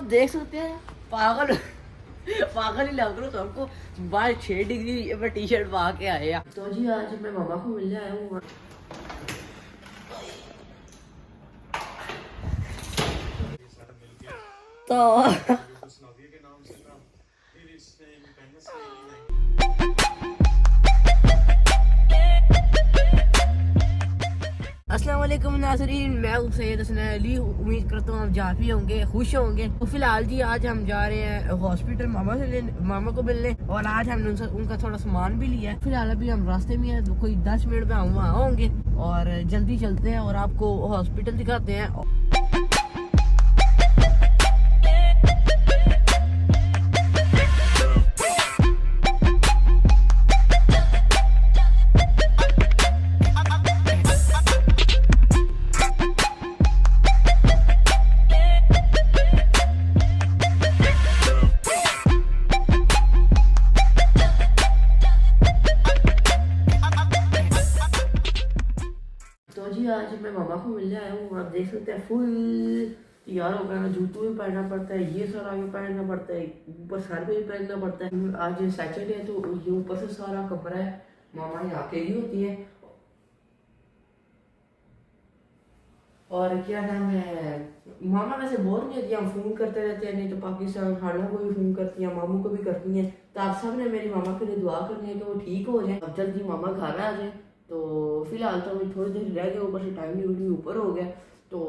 देख सकते हैं पागल पागल ही लग रहा तो हमको 6 डिग्री में टी शर्ट पा के आए हैं। तो जी आज मैं मामा को मिलने आया हूँ। तो अस्सलाम वालेकुम नाज़रीन, मैं हूँ सैयद हसन अली। उम्मीद करता हूँ आप जहाँ भी होंगे खुश होंगे। तो फिलहाल जी आज हम जा रहे हैं हॉस्पिटल मामा को मिलने, और आज हमने उनका थोड़ा सामान भी लिया है। फिलहाल अभी हम रास्ते में हैं, तो कोई 10 मिनट में हम वहाँ होंगे और जल्दी चलते हैं और आपको हॉस्पिटल दिखाते हैं। तो जी आज मैं मामा को मिलने आया हूँ। आप देख सकते हैं फुल तैयार हो गया। जूतों भी पहनना पड़ता है, ये सारा भी पहनना पड़ता है, ऊपर सर पे भी पहनना पड़ता है। आज सैटरडे है तो ये ऊपर से सारा कपड़ा है। मामा यहाँ अकेली होती है। और क्या नाम है, मामा वैसे बोर नहीं होती, हम फोन करते रहते हैं, नहीं तो पाकिस्तान खाना को भी फोन करती हैं, मामू को भी करती हैं। तो आप सब ने मेरी मामा के लिए दुआ करनी है कि वो ठीक हो जाए, अब जल्दी मामा घर आ जाए। तो फिलहाल तो अभी थोड़ी देर रह गए, ऊपर से टाइम भी ऊपर हो गया। तो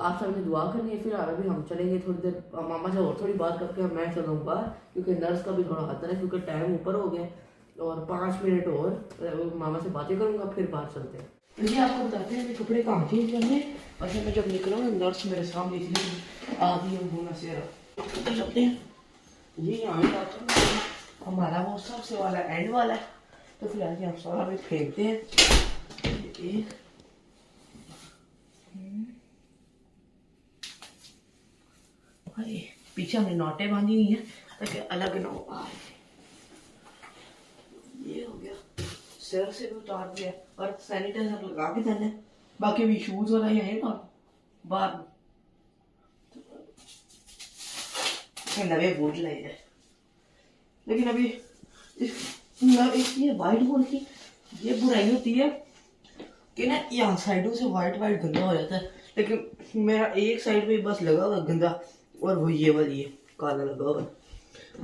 आप सब ने दुआ करनी है। फिलहाल अभी हम चलेंगे थोड़ी देर, मामा से और थोड़ी बात करके मैं चलूँगा बाहर, क्योंकि नर्स का भी थोड़ा खतरा है, क्योंकि टाइम ऊपर हो गया। और 5 मिनट और मामा से बातें करूँगा, फिर बाहर चलते हैं। तो ये आपको बताते हैं कि कपड़े कहाँ चेंज करने हैं। अच्छा मैं जब निकला नर्स मेरे सामने थी, आधी होना से तो चलते हैं। ये यहाँ जाते हैं, हमारा वो सबसे वाला एंड वाला है। तो फिलहाल हम सारा भी फेंकते हैं। एक पीछे हमने नोटे बांधी हुई है ताकि अलग ना हो पाए। ये हो गया, सिर से भी उतार दिया और सैनिटाइजर लगा के देना। बाकी भी शूज वाला ही है ना बाहर नवे बूट लाए जाए। लेकिन अभी इसकी वाइट बोल की ये बुराई होती है कि ना यहाँ साइडों से वाइट गंदा हो जाता है, लेकिन मेरा एक साइड पे बस लगा हुआ गंदा, और वो ये वाली है काला लगा हुआ,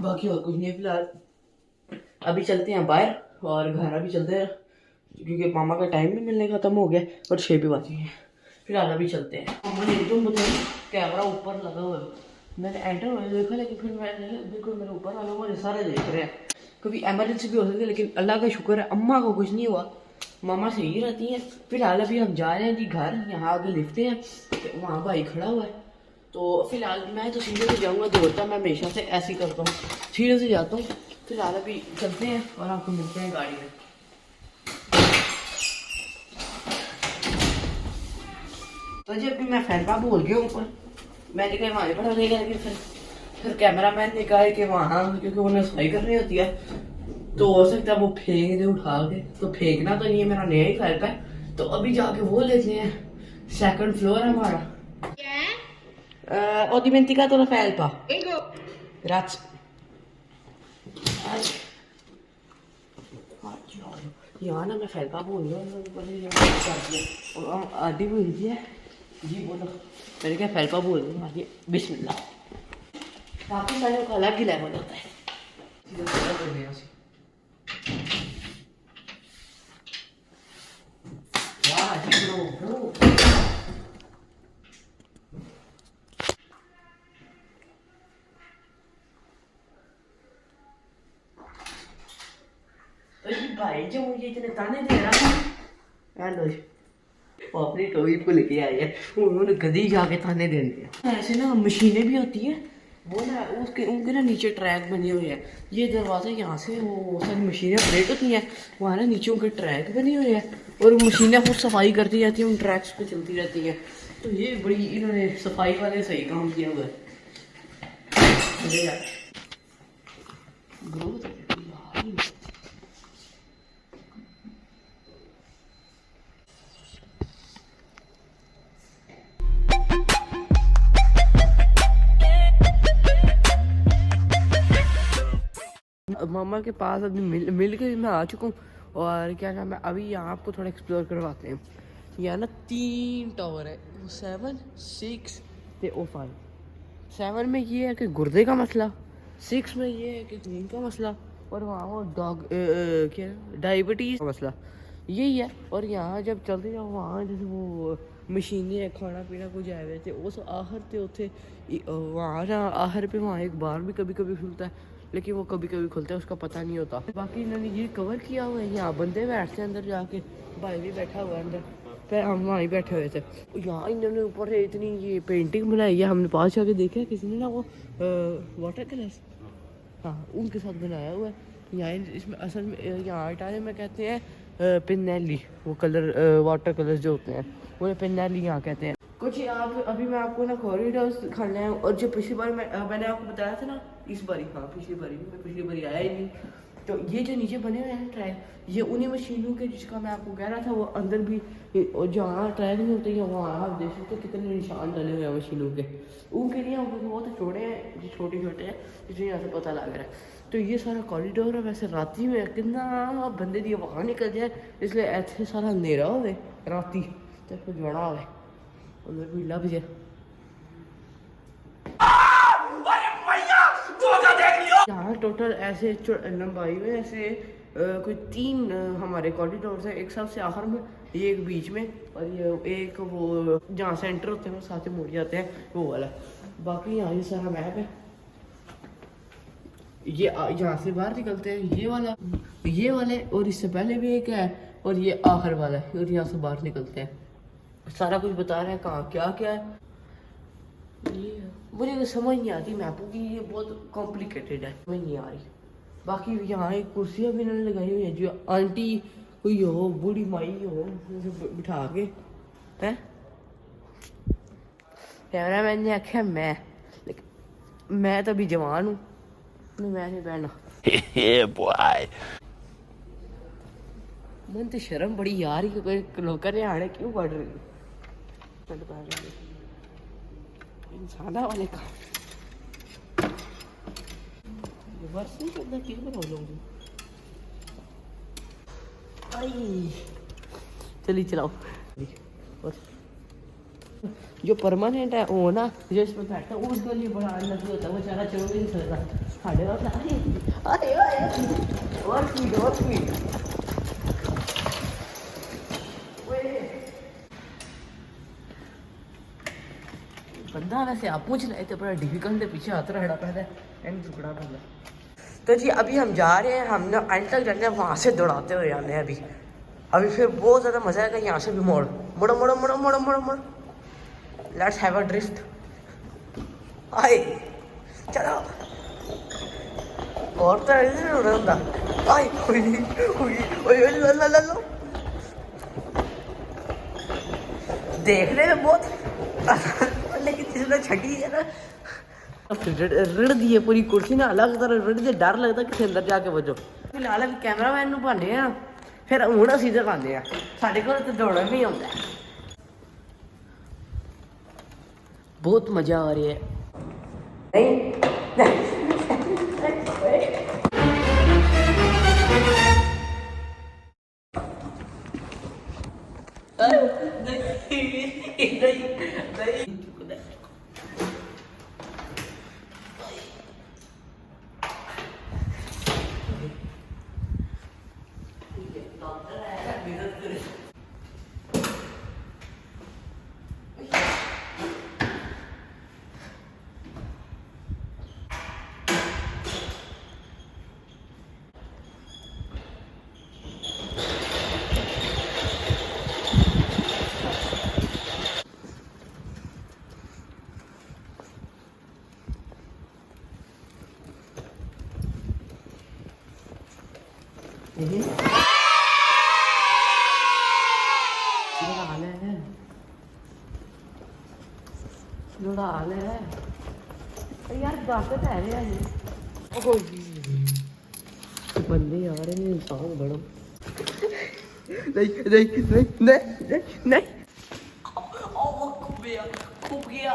बाकी और कुछ नहीं। फिलहाल अभी चलते हैं बाहर और घर अभी चलते हैं, क्योंकि मामा का टाइम भी मिलने खत्म हो गया और 6 भी बाकी है। फिलहाल अभी चलते हैं। मामा ने एकदम बताया कैमरा ऊपर लगा हुआ है, मैंने एंटर हुआ देखा, लेकिन फिर मैंने बिल्कुल मेरे ऊपर लगा, मुझे सारे देख रहे हैं। कभी एमरजेंसी भी हो सकती है, लेकिन अल्लाह का शुक्र है अम्मा को कुछ नहीं हुआ, मामा सही रहती हैं। फिलहाल अभी हम जा रहे हैं जी घर, यहाँ आगे लिफ्टें हैं, तो वहाँ भाई खड़ा हुआ है। तो फिलहाल मैं तो सीधे से जाऊँगा, दौड़ता मैं हमेशा से ऐसे ही करता हूँ, सीधे से जाता हूँ। फिलहाल अभी चलते हैं और आपको मिलते हैं गाड़ी में। तो जी अभी मैं फैलवा बोल गया ऊपर, मैंने कहा वहाँ पड़ा रहेगा, लेकिन फिर कैमरा मैन ने कहा कि वहाँ, क्योंकि उन्हें सफाई करनी होती है, तो हो सकता है वो फेंक दे उठा के। तो फेंकना तो नहीं है, मेरा नया ही फैल का है। तो अभी जाके वो लेते हैं, 2nd फ्लोर है हमारा। ho dimenticato la felpa. Grazie. यहाँ ना मैं फैलपा बोल रहा हूँ, आदि बोल दिया जी, बोलो। मैंने क्या फैलपा बोल रही हूँ आगे, बिस्मिल्लाह। काफ़ी सारे का अलग ही लेवल होता है। भाई जो मुझे इतने ताने दे रहा है, लो अपनी टोपी भूल के आए हैं, उन्होंने गधी जाके ताने दे दिए। ऐसे ना मशीनें भी होती हैं, वो ना उसके उनके ना नीचे ट्रैक बने हुए हैं। ये दरवाज़ा यहाँ से वो सारी मशीनें ऑपरेट होती हैं, वहाँ ना नीचे उनके ट्रैक बने हुए हैं, और मशीनें खुद सफाई करती जाती हैं, उन ट्रैक्स पे चलती रहती हैं। तो ये बड़ी इन्होंने सफाई वाले सही काम किया हुआ है। मामा के पास अभी मिल के मैं आ चुका हूँ। और क्या नाम है, अभी यहाँ आपको थोड़ा एक्सप्लोर करवाते हैं। यहाँ ना 3 टावर है, 7, 6 और 5। 7 में ये है कि गुर्दे का मसला, 6 में ये है कि खून का मसला, और वहाँ वो क्या डायबिटीज़ का मसला यही है। और यहाँ जब चलते जाओ वहाँ जैसे वो मशीनें है, खाना पीना कुछ आए हुए थे उस आहर थे उथे वहाँ ना आहर पे वहाँ एक बार भी कभी कभी खुलता है, लेकिन वो कभी कभी खुलता है, उसका पता नहीं होता। बाकी इन्होंने ये कवर किया हुआ है, यहाँ बंदे बैठते हैं अंदर जाके, भाई भी बैठा हुआ है अंदर, फिर हम वहीं बैठे हुए थे। यहाँ इन्होंने ऊपर से इतनी ये पेंटिंग बनाई है, हमने पास जाके देखा है किसी ने ना वो वाटर कलर्स, हाँ उनके साथ बनाया हुआ है। यहाँ इसमें असल में यहाँ इटालियन में कहते हैं पिन्नेली, वो कलर वाटर कलर्स जो होते हैं उन्हें पिन्नेली यहाँ कहते हैं। कुछ आप अभी मैं आपको ना कॉरिडोर्स दिखाने हैं। और जो पिछली बार मैंने आपको बताया था ना, इस बारी हाँ पिछली बारी आया ही नहीं। तो ये जो नीचे बने हुए हैं ट्रैक, ये उन्हीं मशीनों के जिसका मैं आपको कह रहा था, वो अंदर भी जहाँ ट्रैक नहीं होते हैं वहाँ आप देख सकते कितने निशान डले हुए हैं मशीनों के। उनके लिए हम बहुत छोटे हैं, जो छोटे छोटे हैं, इसलिए यहाँ से पता लग रहा है। तो ये सारा कॉरिडोर है। वैसे राती में कितना बंदे दिए वहाँ निकल जाए, इसलिए ऐसे सारा अंधेरा हो गए राती तो फिर जड़ा हो गए अंदर भी लग जाए। यहाँ टोटल ऐसे लंबाई में ऐसे कोई 3 हमारे कॉरिडोर है, एक सबसे आखिर में, ये एक बीच में, और ये एक वो जहाँ सेंटर होते हैं वो साथ में मुड़ जाते हैं वो वाला। बाकी यहाँ ये सारा मैप है। ये यहाँ से बाहर निकलते हैं ये वाले और इससे पहले भी एक है, और ये आखिर वाला है, और यहाँ से बाहर निकलते हैं। सारा कुछ बता रहे हैं कहाँ क्या क्या है। ये मुझे तो समझ नहीं आती मैपों की, ये बहुत कॉम्प्लिकेटेड है, समझ नहीं आ रही। बाकी यहाँ एक कुर्सियाँ भी इन्होंने लगाई हुई है, जो आंटी कोई हो, बूढ़ी माई हो, बिठा के है। कैमरा मैन ने आख्या मैं तो अभी जवान हूँ, मैं नहीं बैठना। मन तो शर्म बड़ी यार लोग हरियाणे क्यों पढ़ रही इंसाना वाले का वर्ष नहीं करना क्यों बना लोगे। चलिए चलाओ। जो परमानेंट है वो ना, जो इसमें बैठता है उसके लिए बड़ा अलग होता है, वो बेचारा चलो भी नहीं सकता। साढ़े और स्पीड बंदा वैसे आप पूछ रहे थे, बड़ा डिफिकल्ट है, पीछे हाथ रहा पहले एंड टुकड़ा पहले। तो जी अभी हम जा रहे हैं, हम ना एंड तक जाने हैं, वहाँ से दौड़ाते हुए जाने हैं अभी फिर बहुत ज़्यादा मज़ा आएगा। यहाँ से भी मोड़ लेट्स हैव अ ड्रिफ्ट। आए चलो और तो नहीं हो रहा होता। आए लो देखने में बहुत लेकिन जिसने छठी है ना रड़ दी है पूरी कुर्सी ना, अलग तरह रड़ दे, डर लगता किसी अंदर जाके बजो। फिलहाल अभी कैमरा मैन नूं भाने हैं, फिर हूँ असीं दिखाने हैं। साढ़े को तो दौड़ना नहीं आता, बहुत मजा आ रही है। यार ताकत है बंदे आ रहे हैं, इंसान बड़ो नहीं खूब गया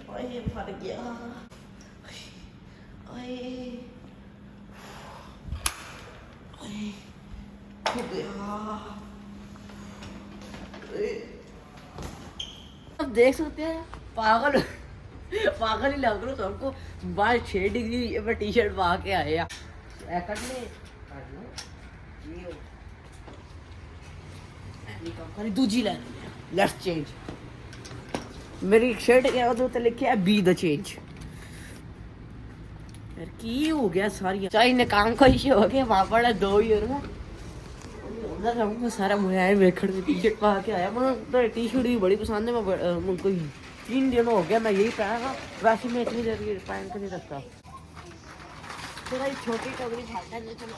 ओए फट गया, ओए ओए हो गया। आप देख सकते हैं पागल पागल ही लग रहा हूँ सबको। बाहर 6 डिग्री में टी शर्ट पा के आए हैं। कर ले दूजी लाइन लेट्स चेंज। मेरी शर्ट क्या तो लिखे है बी द चेंज। यार की हो गया सारी चाहे ने काम का इशू हो गया वहां पर 2 यूरो उधर हमको सारा मुझे वेखड़ में टी शर्ट पा के आया। मुझे टी शर्ट भी बड़ी पसंद है। मैं मुझको 3 दिन हो गया मैं यही पहना। वैसे मैं इतनी देर पहन के नहीं रखता। थोड़ा छोटी टोकरी खाता है चलो।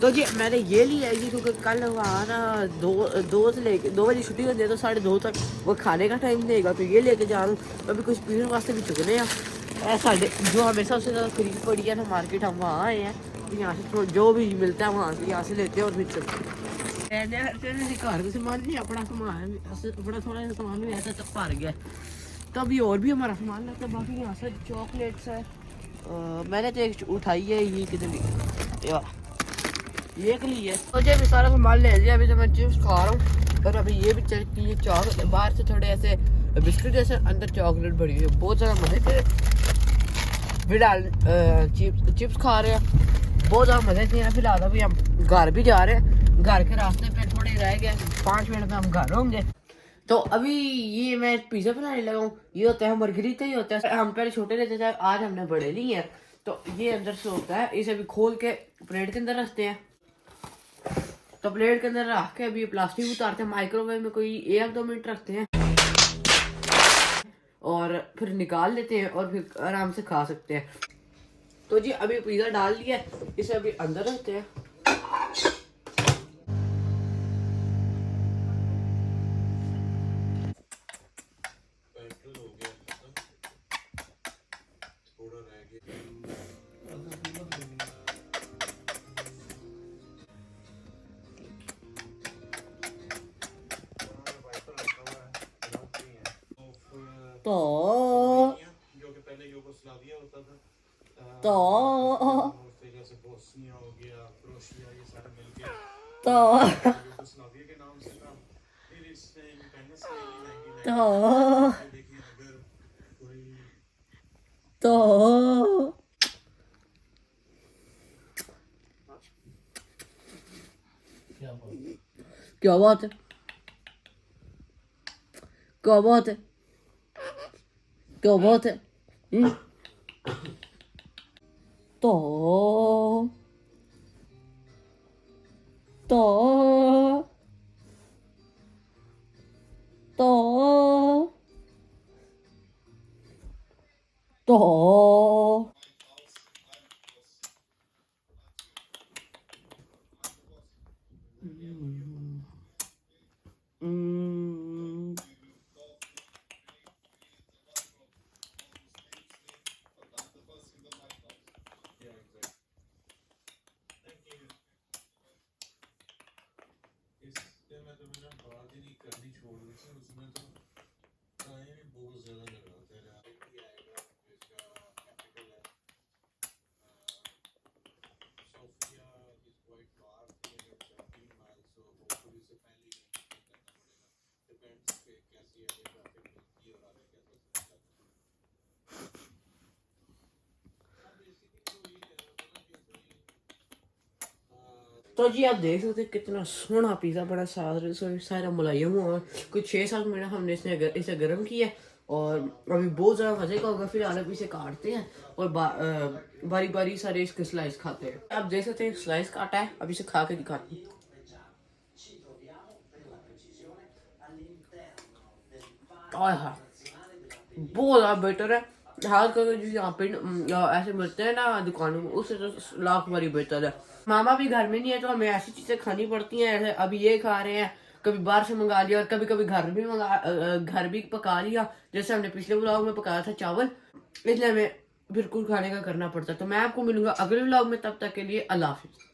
तो जी मैंने ये लिया है जी क्योंकि कल वहाँ ना 2 से लेके 2 बजे छुट्टी होती है तो 2:30 तक वो खाने का टाइम देगा। तो ये लेके जा रहा हूँ। अभी कुछ पीने वास्ते भी चुकने हैं साढ़े जो हमें सबसे ज़्यादा खरीद पड़ी है ना मार्केट। हम वहाँ आए हैं तो यहाँ से जो भी मिलता है वहाँ से यहाँ से लेते हैं और फिर चलते हैं। घर का सामान नहीं अपना सामान अपना थोड़ा सा सामान भी ऐसा तक भर गया। तो अभी और भी हमारा सामान लगता है। बाकी यहाँ से चॉकलेट्स है। मैंने तो एक उठाई है ये कितनी यार ये के लिए तो जी अभी सारा सामान ले लिया। अभी तो मैं चिप्स खा रहा हूँ और अभी ये भी चेक की चॉकलेट बाहर से थोड़े ऐसे बिस्किट जैसे अंदर चॉकलेट भरी हुई है। बहुत ज़्यादा मजे थे। फिलहाल चिप्स खा रहे हैं बहुत ज़्यादा मजे थे। फिलहाल अभी हम घर भी जा रहे हैं। घर के रास्ते पे थोड़े रह गए 5 मिनट में हम घर होंगे। तो अभी ये मैं पिज़्ज़ा बनाने लगा हूँ। ये होता है मरगरीता ही होता है। हम पहले छोटे लेते थे आज हमने बड़े लिए हैं। तो ये अंदर से होता है। इसे अभी खोल के प्लेट के अंदर रखते हैं। तो प्लेट के अंदर रख के अभी प्लास्टिक उतारते हैं। माइक्रोवेव में कोई 1-2 मिनट रखते हैं और फिर निकाल लेते हैं और फिर आराम से खा सकते हैं। तो जी अभी पिज़्ज़ा डाल दिया इसे अभी अंदर रखते हैं। तो जो कि पहले यूगोस्लाविया होता था तो जैसे बोस्निया हो गया क्रोएशिया ये सारे मिलके तो यूगोस्लाविया के नाम से था। फिर इसने इंडिपेंडेंस ले ली 1990 देखिए अगर कोई तो क्या बात है क्या बात है क्या बात है। तो तो तो तो इससे मैं तो मैंने बात ही नहीं करनी छोड़ दी थी। उसमें तो टाइम ही बहुत ज्यादा लगाते हैं। आएगा इसका कैपिटल है Sofia is quite far 317 miles so hopefully से पहले ही करना पड़ेगा। डिपेंड्स पे कैसी है ट्रैफिक मिलती है और आगे क्या कर सकता है। तो जी आप देख सकते हैं कितना सोहना पिज़्ज़ा बड़ा सारा मुलायम हुआ। कुछ 6-7 मिनट हमने इसे गर्म किया और अभी बहुत ज़्यादा मजे का होगा। फिर अभी इसे काटते हैं और बारी बारी सारे इसके स्लाइस खाते हैं। आप देख सकते हैं स्लाइस काटा है। अभी इसे खा के दिखाते हैं। हाँ बहुत ज़्यादा बेटर है। हाल कर जो यहाँ पे ऐसे मिलते हैं ना दुकानों में उससे तो लाख बारी बेहतर है। मामा भी घर में नहीं है तो हमें ऐसी चीज़ें खानी पड़ती हैं। ऐसे अभी ये खा रहे हैं कभी बाहर से मंगा लिया और कभी कभी घर भी पका लिया। जैसे हमने पिछले व्लॉग में पकाया था चावल इसलिए हमें बिल्कुल खाने का करना पड़ता है। तो मैं आपको मिलूंगा अगले व्लॉग में। तब तक के लिए अल्लाह हाफिज़।